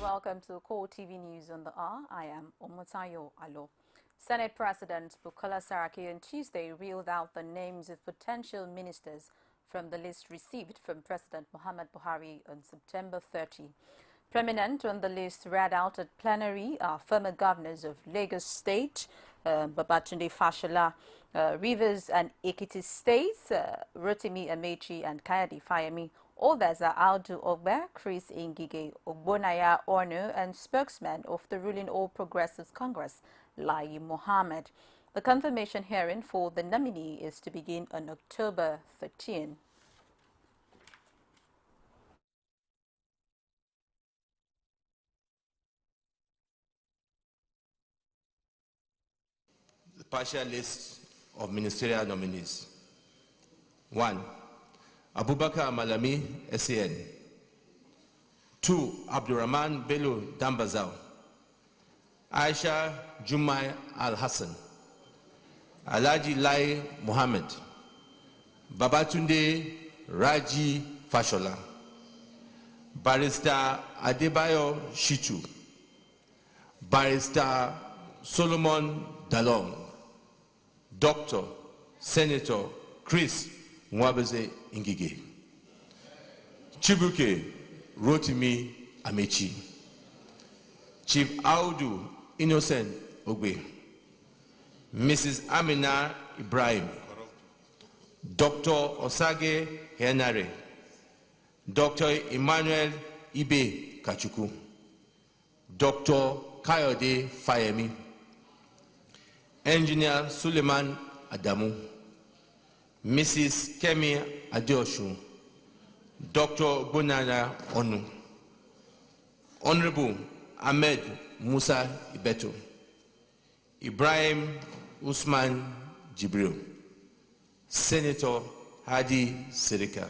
welcome to CoreTV News on the Hour. I am Omotayo Alo. Senate President Bukola Saraki on Tuesday reeled out the names of potential ministers from the list received from President Muhammad Buhari on September 30. Prominent on the list read out at plenary are former governors of Lagos State, Babatunde Fashola, Rivers and Ekiti States, Rotimi Amechi and Kayode Fayemi. Others are Audu Ogbe, Chris Ngige, Ogbonaya Onu, and spokesman of the ruling All Progressives Congress, Lai Mohammed. The confirmation hearing for the nominee is to begin on October 13. The partial list of ministerial nominees. 1. Abubakar Malami, SAN. 2. Abdurrahman Bello Dambazao. Aisha Jumai Al-Hassan. Alhaji Lai Muhammad. Babatunde Raji Fashola. Barrister Adebayo Shitu. Barrister Solomon Dalong. Dr. Senator Chris Mwabeze Ngige. Chibuke Rotimi Amechi. Chief Audu Innocent Ogbe. Mrs. Amina Ibrahim. Dr. Osage Henare. Dr. Emmanuel Ibe Kachuku. Dr. Kayode Fayemi. Engineer Suleiman Adamu. Mrs. Kemi Adeosun. Dr. Bonana Onu. Honorable Ahmed Musa Ibeto. Ibrahim Usman Jibril. Senator Hadi Sirika.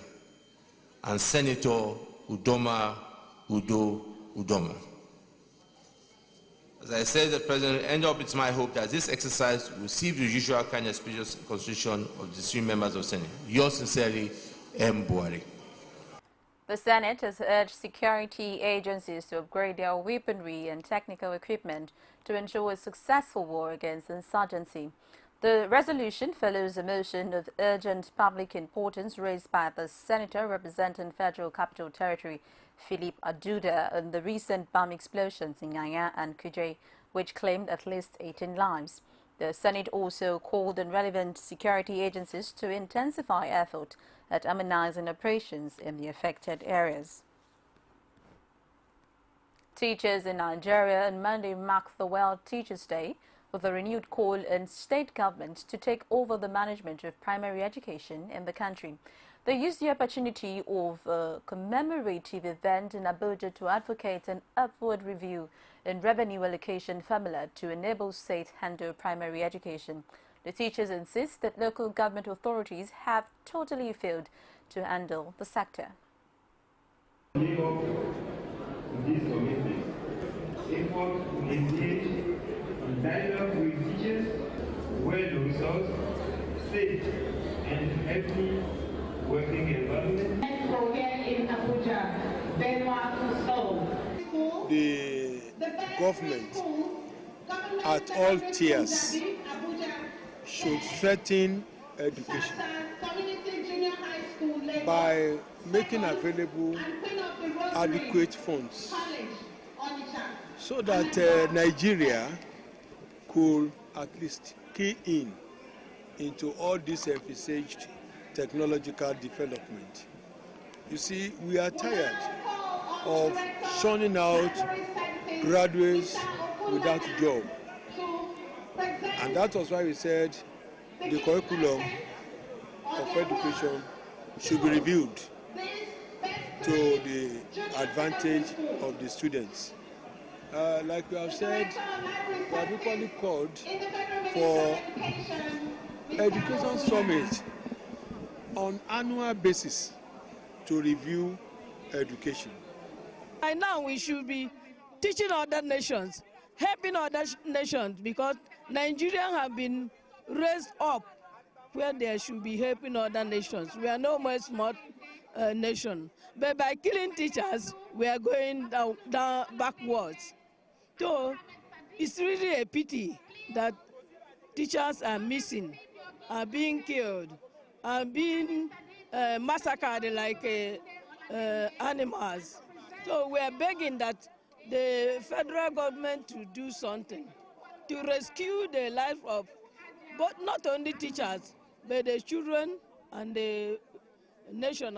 And Senator Udoma Udo Udoma. As I said, the President, end up, it's my hope that this exercise will receive the usual kind of speeches constitution of the three members of Senate. Yours sincerely, M. Buhari. The Senate has urged security agencies to upgrade their weaponry and technical equipment to ensure a successful war against insurgency. The resolution follows a motion of urgent public importance raised by the senator representing Federal Capital Territory, Philip Aduda, on the recent bomb explosions in Yanya and Kuje, which claimed at least 18 lives. The Senate also called on relevant security agencies to intensify effort at harmonizing operations in the affected areas. Teachers in Nigeria on Monday marked the World Teachers' Day with a renewed call on state governments to take over the management of primary education in the country. They used the opportunity of a commemorative event in Abuja to advocate an upward review in revenue allocation formula to enable state handle primary education. The teachers insist that local government authorities have totally failed to handle the sector. Dialogue with teachers, well-resourced, safe, and healthy working environment. The government at all tiers should strengthen education by making available adequate funds so that Nigeria could at least key into all this envisaged technological development. You see, we are tired of churning out graduates without a job. And that was why we said the curriculum of education should be reviewed to the advantage of the students. Like we have said, we have equally called for education summit on annual basis to review education. By now we should be teaching other nations, helping other nations, because Nigerians have been raised up where they should be helping other nations. We are no more smart nation. But by killing teachers, we are going down backwards. So it's really a pity that teachers are missing, are being killed, are being massacred like animals. So we are begging that the federal government to do something to rescue the life of, but not only teachers, but the children and the nation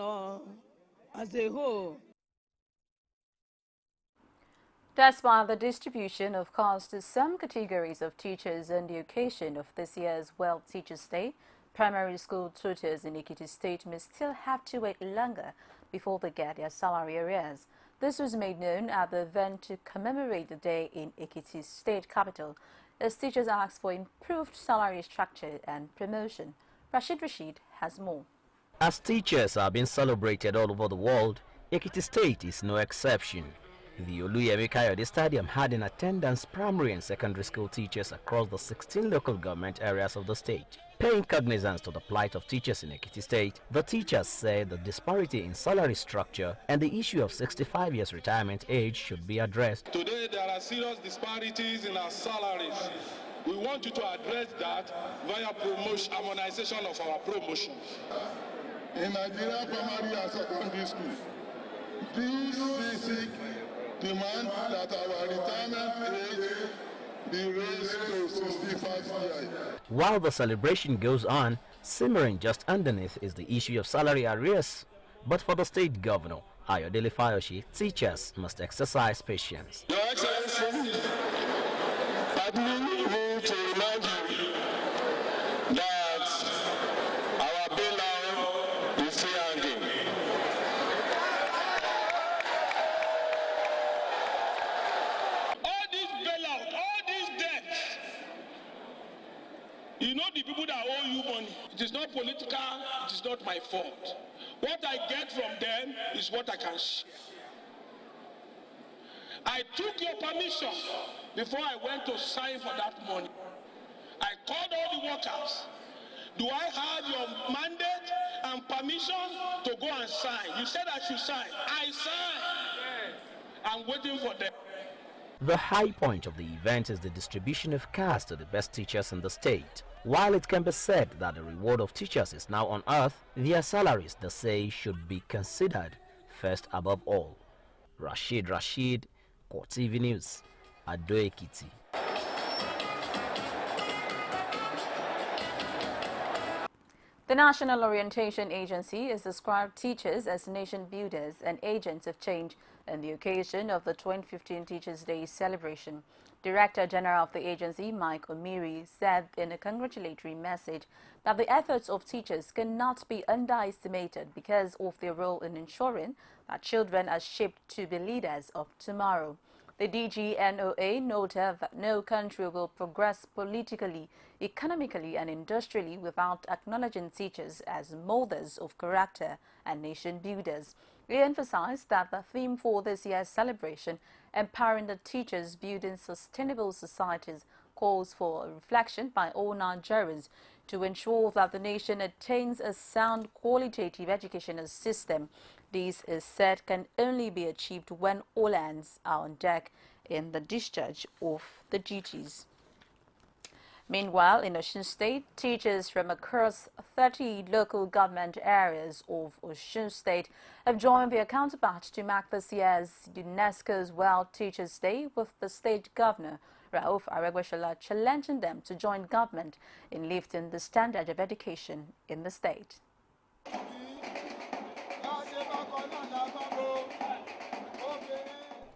as a whole. Despite the distribution of costs to some categories of teachers on the occasion of this year's World Teachers' Day, primary school tutors in Ekiti State may still have to wait longer before they get their salary arrears. This was made known at the event to commemorate the day in Ekiti State capital, as teachers asked for improved salary structure and promotion. Rashid has more. As teachers are being celebrated all over the world, Ekiti State is no exception. The Oluyemi Kayode Stadium had in attendance primary and secondary school teachers across the 16 local government areas of the state. Paying cognizance to the plight of teachers in Ekiti State, the teachers said the disparity in salary structure and the issue of 65 years retirement age should be addressed. Today there are serious disparities in our salaries. We want you to address that via promotion, harmonization of our promotions. In Nigeria primary and secondary school, these basic demand that our retirement age be raised to 65 years. While the celebration goes on, simmering just underneath is the issue of salary arrears. But for the state governor, Ayodele Fayoshi, teachers must exercise patience. Your Excellency, permit me to remind you that our bailout is still hanging. All this bailout, all these debts, you know the people that owe you money. It is not political, it is not my fault. What I get from them is what I can share. I took your permission before I went to sign for that money. I called all the workers. Do I have your mandate and permission to go and sign? You said I should sign. I signed. I'm waiting for them. The high point of the event is the distribution of cars to the best teachers in the state. While it can be said that the reward of teachers is now on earth, their salaries, they say, should be considered first above all. Rashid, CoreTV News, Ado Ekiti. The National Orientation Agency has described teachers as nation builders and agents of change on the occasion of the 2015 Teachers' Day celebration. Director General of the agency, Mike Omiri, said in a congratulatory message that the efforts of teachers cannot be underestimated because of their role in ensuring that children are shaped to be leaders of tomorrow. The DGNOA noted that no country will progress politically, economically and industrially without acknowledging teachers as molders of character and nation builders. He emphasized that the theme for this year's celebration, Empowering the Teachers Building Sustainable Societies, calls for a reflection by all Nigerians to ensure that the nation attains a sound qualitative educational system. This is said can only be achieved when all hands are on deck in the discharge of the duties. Meanwhile, in Osun State, teachers from across 30 local government areas of Osun State have joined their counterparts to mark this year's UNESCO's World Teachers' Day, with the state governor, Rauf Aregbesola, challenging them to join government in lifting the standard of education in the state.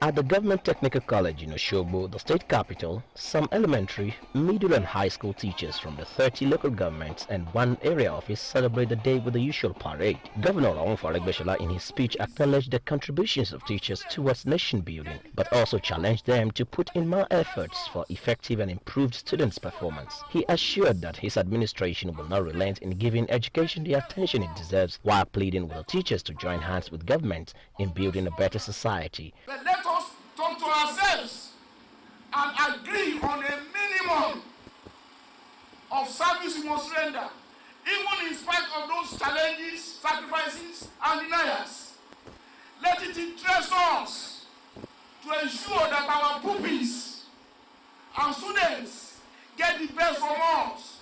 At the Government Technical College in Osogbo, the state capital, some elementary, middle and high school teachers from the 30 local governments and one area office celebrate the day with the usual parade. Governor Rauf Aregbesola in his speech acknowledged the contributions of teachers towards nation building, but also challenged them to put in more efforts for effective and improved students' performance. He assured that his administration will not relent in giving education the attention it deserves, while pleading with the teachers to join hands with government in building a better society. Let us come to ourselves and agree on a minimum of service we must render, even in spite of those challenges. challenges, sacrifices, and deniers. Let it interest us to ensure that our pupils and students get the best from us.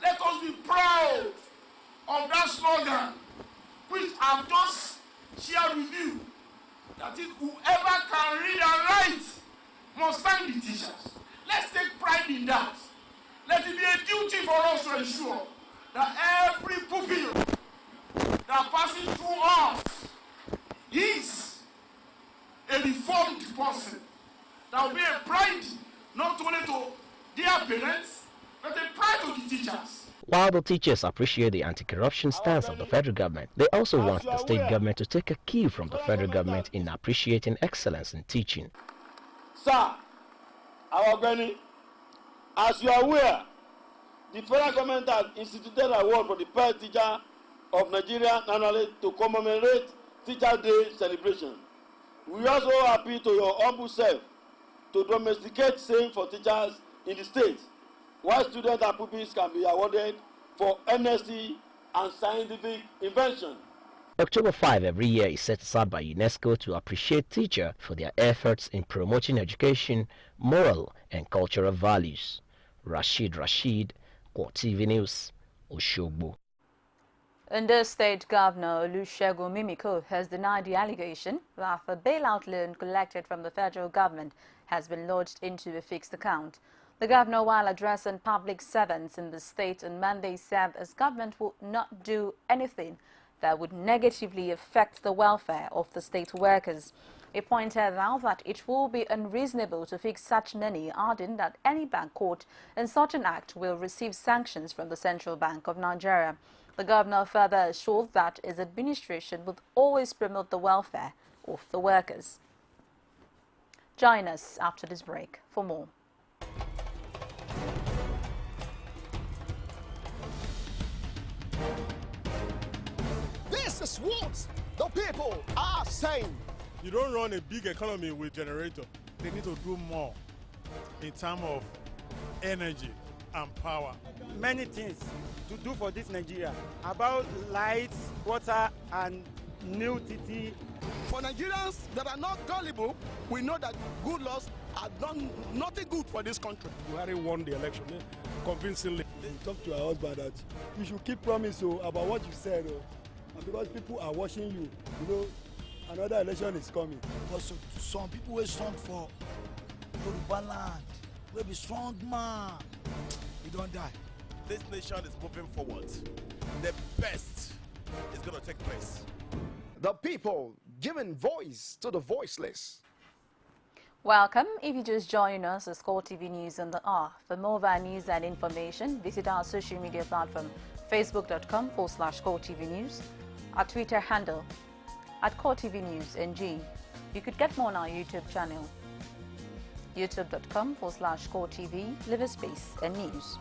Let us be proud of that slogan, which I've just shared with you, that is, whoever can read and write must thank the teachers. Let's take pride in that. Let it be a duty for us to ensure that every pupil that passes through us is a reformed person. That will be a pride not only to their parents, but a pride to the teachers. While the teachers appreciate the anti-corruption stance of the federal government, they also want the state government to take a cue from the federal government in appreciating excellence in teaching. Sir, our Granny, as you are aware, the federal government has instituted an award for the best teacher of Nigeria annually to commemorate Teacher Day celebration. We also appeal to your humble self to domesticate same for teachers in the state, while students and pupils can be awarded for honesty and scientific invention. October 5 every year is set aside by UNESCO to appreciate teachers for their efforts in promoting education, moral and cultural values. Rashid, CoreTV News, Oshogbo. Ondo State Governor Olusegun Mimiko has denied the allegation that the bailout loan collected from the federal government has been lodged into a fixed account. The governor, while addressing public servants in the state on Monday, said his government would not do anything that would negatively affect the welfare of the state workers. He pointed out that it will be unreasonable to fix such money, adding that any bank caught in such an act will receive sanctions from the Central Bank of Nigeria. The governor further assured that his administration would always promote the welfare of the workers. Join us after this break for more. This is what the people are saying. You don't run a big economy with generator. They need to do more in terms of energy and power. Many things to do for this Nigeria about lights, water, and new TT. For Nigerians that are not gullible, we know that good laws have done nothing good for this country. Buhari won the election convincingly. Talk to our husband that you should keep promise about what you said, and because people are watching you, you know, another election is coming. But some people will stand for Yoruba land, will be strong man. We don't die. This nation is moving forward. The best is going to take place. The people giving voice to the voiceless. Welcome. If you just join us, it's CoreTV News on the R. For more of our news and information, visit our social media platform, facebook.com/CoreTV News, our Twitter handle @CoreTV News NG. You could get more on our YouTube channel, youtube.com/CoreTV, leave a space and news.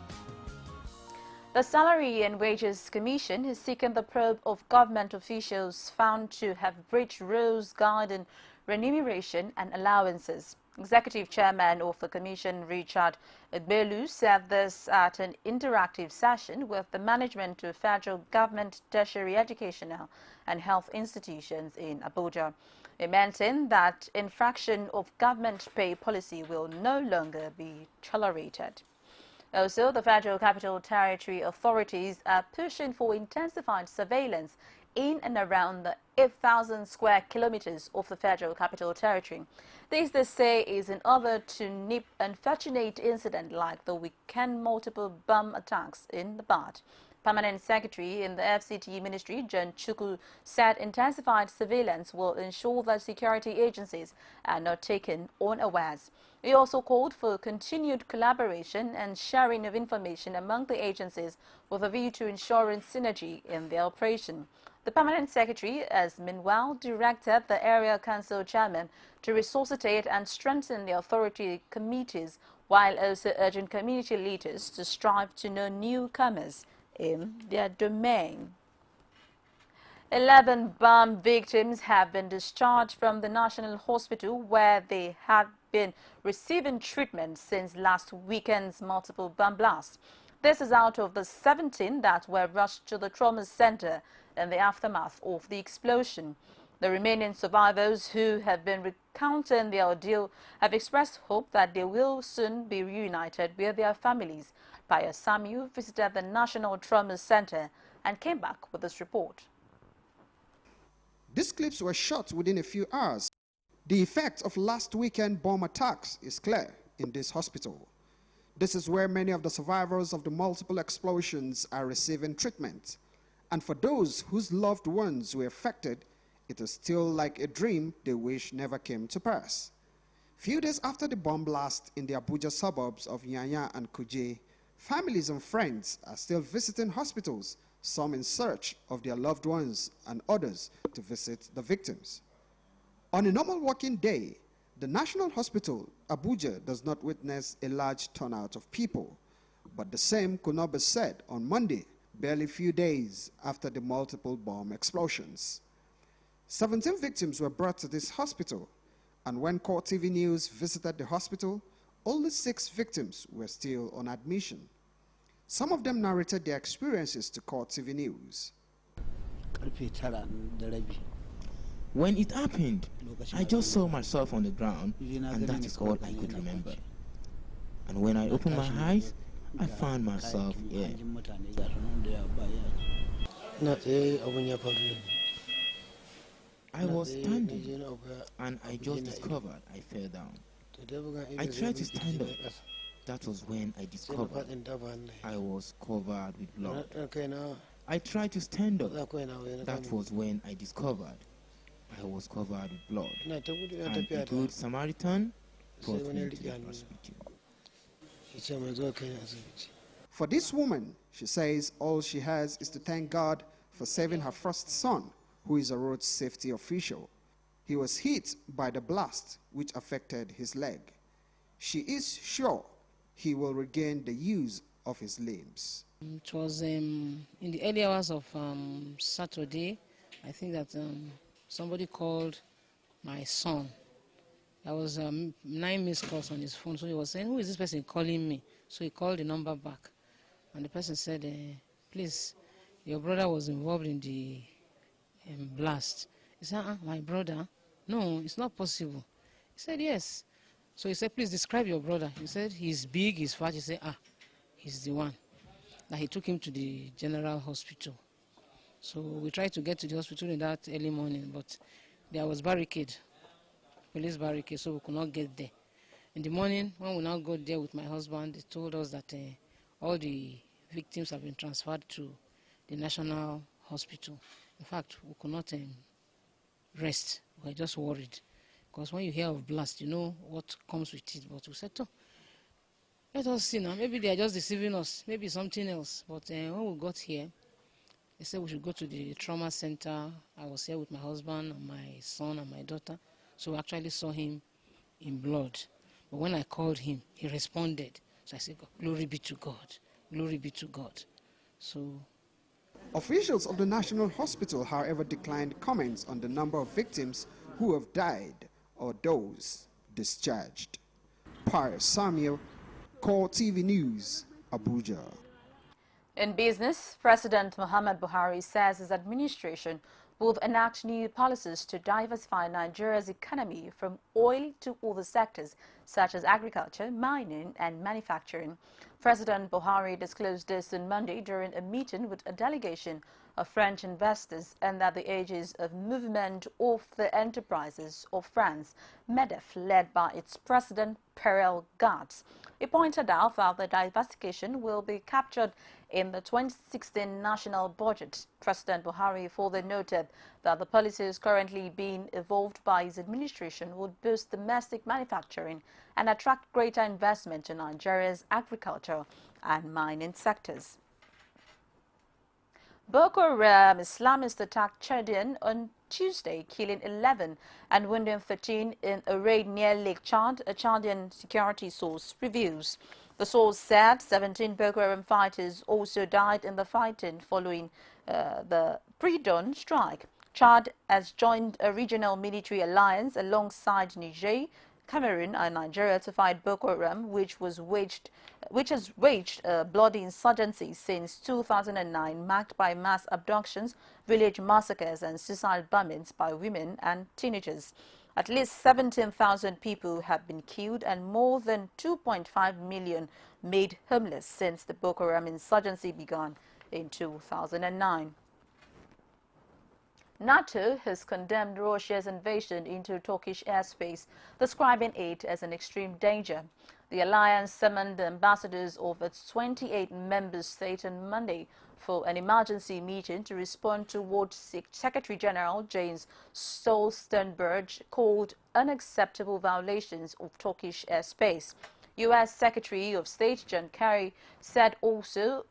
The Salary and Wages Commission is seeking the probe of government officials found to have breached rules guiding remuneration and allowances. Executive Chairman of the Commission, Richard Egbelu, said this at an interactive session with the management of federal government tertiary educational and health institutions in Abuja. He maintained that infraction of government pay policy will no longer be tolerated. Also, the Federal Capital Territory authorities are pushing for intensified surveillance in and around the 8,000 square kilometers of the Federal Capital Territory. This, they say, is in order to nip unfortunate incidents like the weekend multiple bomb attacks in the Bad. Permanent Secretary in the FCT Ministry, John Chukwu, said intensified surveillance will ensure that security agencies are not taken unawares. He also called for continued collaboration and sharing of information among the agencies with a view to ensuring synergy in their operation. The Permanent Secretary has meanwhile directed the Area Council Chairman to resuscitate and strengthen the authority committees, while also urging community leaders to strive to know newcomers in their domain. 11 bomb victims have been discharged from the National Hospital where they had been receiving treatment since last weekend's multiple bomb blasts. This is out of the 17 that were rushed to the trauma center in the aftermath of the explosion. The remaining survivors who have been recounting their ordeal have expressed hope that they will soon be reunited with their families. Pius Samuel visited the National Trauma Center and came back with this report. These clips were shot within a few hours. The effect of last weekend bomb attacks is clear in this hospital. This is where many of the survivors of the multiple explosions are receiving treatment. And for those whose loved ones were affected, it is still like a dream they wish never came to pass. Few days after the bomb blast in the Abuja suburbs of Nyanya and Kuje, families and friends are still visiting hospitals, some in search of their loved ones and others to visit the victims. On a normal working day, the National Hospital, Abuja, does not witness a large turnout of people, but the same could not be said on Monday, barely a few days after the multiple bomb explosions. 17 victims were brought to this hospital, and when CoreTV News visited the hospital, only 6 victims were still on admission. Some of them narrated their experiences to CoreTV News. When it happened, I just saw myself on the ground, and that is all I could remember. And when I opened my eyes, I found myself here. I was standing, and I just discovered I fell down. I tried to stand up. That was when I discovered I was covered with blood. I tried to stand up. That was when I discovered I was covered with blood. And a good Samaritan brought me to the hospital. For this woman, she says all she has is to thank God for saving her first son, who is a road safety official. He was hit by the blast, which affected his leg. She is sure he will regain the use of his limbs. It was in the early hours of Saturday. I think that somebody called my son. There was 9 missed calls on his phone, so he was saying, "Who is this person calling me?" So he called the number back, and the person said, "Please, your brother was involved in the blast." He said, "My brother? No, it's not possible." He said, "Yes." So he said, "Please describe your brother." He said, "He's big, he's fat." He said, he's the one. That he took him to the general hospital. So we tried to get to the hospital in that early morning, but there was barricade, police barricade, so we could not get there. In the morning, when we now got there with my husband, they told us that all the victims have been transferred to the National Hospital. In fact, we could not rest. We were just worried. Because when you hear of blast, you know what comes with it. But we said, "Oh, let us see now. Maybe they are just deceiving us. Maybe something else." But when we got here, they said we should go to the trauma center. I was here with my husband and my son and my daughter. So we actually saw him in blood. But when I called him, he responded. So I said, "Glory be to God. Glory be to God." So officials of the National Hospital, however, declined comments on the number of victims who have died or those discharged. Pius Samuel, CoreTV News, Abuja. In business, President Muhammad Buhari says his administration will enact new policies to diversify Nigeria's economy from oil to other sectors such as agriculture, mining and manufacturing. President Buhari disclosed this on Monday during a meeting with a delegation of French investors and at the aegis of Movement of the Enterprises of France, MEDEF, led by its president, Perel Gartz. He pointed out that the diversification will be captured in the 2016 national budget. President Buhari further noted that the policies currently being evolved by his administration would boost domestic manufacturing and attract greater investment to Nigeria's agriculture and mining sectors. Boko Haram Islamists attacked Chadian on Tuesday, killing 11 and wounding 13 in a raid near Lake Chad, a Chadian security source reveals. The source said 17 Boko Haram fighters also died in the fighting following the pre-dawn strike. Chad has joined a regional military alliance alongside Niger, Cameroon and Nigeria to fight Boko Haram, which has waged a bloody insurgency since 2009, marked by mass abductions, village massacres and suicide bombings by women and teenagers. At least 17,000 people have been killed and more than 2.5 million made homeless since the Boko Haram insurgency began in 2009. NATO has condemned Russia's invasion into Turkish airspace, describing it as an extreme danger. The alliance summoned the ambassadors of its 28 member states on Monday for an emergency meeting to respond to what Secretary General Jens Stoltenberg called unacceptable violations of Turkish airspace. U.S. Secretary of State John Kerry said also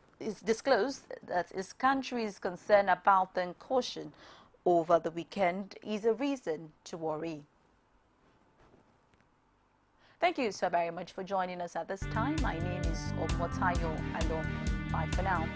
disclosed that his country's concern about the incursion over the weekend is a reason to worry. Thank you so very much for joining us at this time. My name is Omotayo Alo. Bye for now.